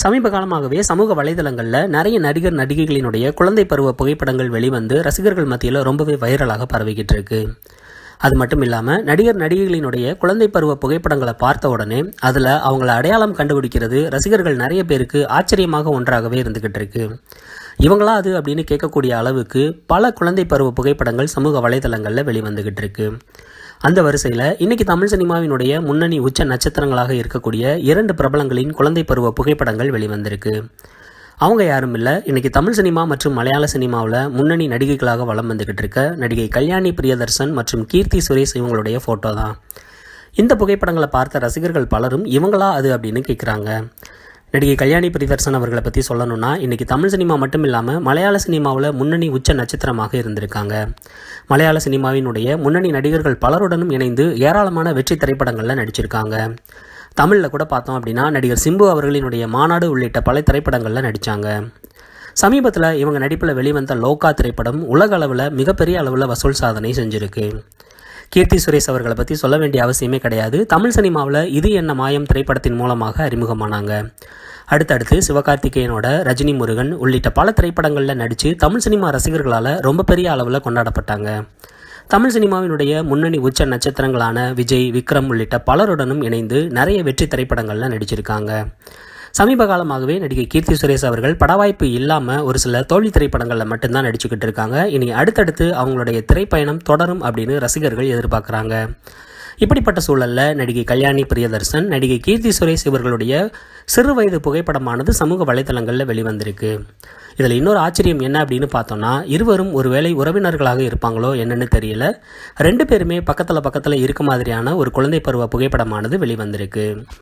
சமீப காலமாகவே சமூக வலைதளங்களில் நிறைய நடிகர் நடிகைகளினுடைய குழந்தை பருவ புகைப்படங்கள் வெளிவந்து ரசிகர்கள் மத்தியில் ரொம்பவே வைரலாக பரவிக்கிட்டு இருக்கு. அது மட்டும் இல்லாமல் நடிகர் நடிகைகளினுடைய குழந்தை பருவ புகைப்படங்களை பார்த்த உடனே அதில் அவங்கள அடையாளம் கண்டுபிடிக்கிறது ரசிகர்கள் நிறைய பேருக்கு ஆச்சரியமாக ஒன்றாகவே இருந்துக்கிட்டு இருக்கு. இவங்களா அது அப்படின்னு கேட்கக்கூடிய அளவுக்கு பல குழந்தை பருவ புகைப்படங்கள் சமூக வலைதளங்களில் வெளிவந்துக்கிட்டு இருக்கு. அந்த வரிசையில் இன்னைக்கு தமிழ் சினிமாவினுடைய முன்னணி உச்ச நட்சத்திரங்களாக இருக்கக்கூடிய 2 பிரபலங்களின் குழந்தை பருவ புகைப்படங்கள் வெளிவந்திருக்கு. அவங்க யாரும் இல்லை, இன்னைக்கு தமிழ் சினிமா மற்றும் மலையாள சினிமாவில் முன்னணி நடிகைகளாக வலம் வந்துக்கிட்டு இருக்க நடிகை கல்யாணி பிரியதர்சன் மற்றும் கீர்த்தி சுரேஷ் இவங்களுடைய ஃபோட்டோ தான். இந்த புகைப்படங்களை பார்த்த ரசிகர்கள் பலரும் இவங்களா அது அப்படின்னு கேட்குறாங்க. நடிகை கல்யாணி பிரியதர்சன் அவர்களை பற்றி சொல்லணும்னா இன்றைக்கி தமிழ் சினிமா மட்டும் இல்லாமல் மலையாள சினிமாவில் முன்னணி உச்ச நட்சத்திரமாக இருந்திருக்காங்க. மலையாள சினிமாவினுடைய முன்னணி நடிகர்கள் பலருடனும் இணைந்து ஏராளமான வெற்றி திரைப்படங்களில் நடிச்சிருக்காங்க. தமிழில் கூட பார்த்தோம் அப்படின்னா நடிகர் சிம்பு அவர்களினுடைய மாநாடு உள்ளிட்ட பல திரைப்படங்களில் நடித்தாங்க. சமீபத்தில் இவங்க நடிப்பில் வெளிவந்த லோகா திரைப்படம் உலக அளவில் மிகப்பெரிய அளவில் வசூல் சாதனை செஞ்சுருக்கு. கீர்த்தி சுரேஷ் அவர்களை பற்றி சொல்ல வேண்டிய அவசியமே கிடையாது. தமிழ் சினிமாவில் இது என்ன மாயம் திரைப்படத்தின் மூலமாக அறிமுகமானாங்க. அடுத்தடுத்து சிவகார்த்திகேயனோட ரஜினி முருகன் உள்ளிட்ட பல திரைப்படங்களில் நடித்து தமிழ் சினிமா ரசிகர்களால் ரொம்ப பெரிய அளவில் கொண்டாடப்பட்டாங்க. தமிழ் சினிமாவினுடைய முன்னணி உச்ச நட்சத்திரங்களான விஜய், விக்ரம் உள்ளிட்ட பலருடனும் இணைந்து நிறைய வெற்றி திரைப்படங்களில் நடிச்சிருக்காங்க. சமீப காலமாகவே நடிகை கீர்த்தி சுரேஷ் அவர்கள் படவாய்ப்பு இல்லாமல் ஒரு சில தோல்வி திரைப்படங்களில் மட்டும்தான் நடிச்சுக்கிட்டு இருக்காங்க. இனி அடுத்தடுத்து அவங்களுடைய திரைப்பயணம் தொடரும் அப்படின்னு ரசிகர்கள் எதிர்பார்க்குறாங்க. இப்படிப்பட்ட சூழலில் நடிகை கல்யாணி பிரியதர்சன், நடிகை கீர்த்தி சுரேஷ் இவர்களுடைய சிறு வயது புகைப்படமானது சமூக வலைதளங்களில் வெளிவந்திருக்கு. இதில் இன்னொரு ஆச்சரியம் என்ன அப்படின்னு பார்த்தோம்னா, இருவரும் ஒருவேளை உறவினர்களாக இருப்பாங்களோ என்னன்னு தெரியல, 2 பேருமே பக்கத்தில் இருக்க மாதிரியான ஒரு குழந்தை பருவ புகைப்படமானது வெளிவந்திருக்கு.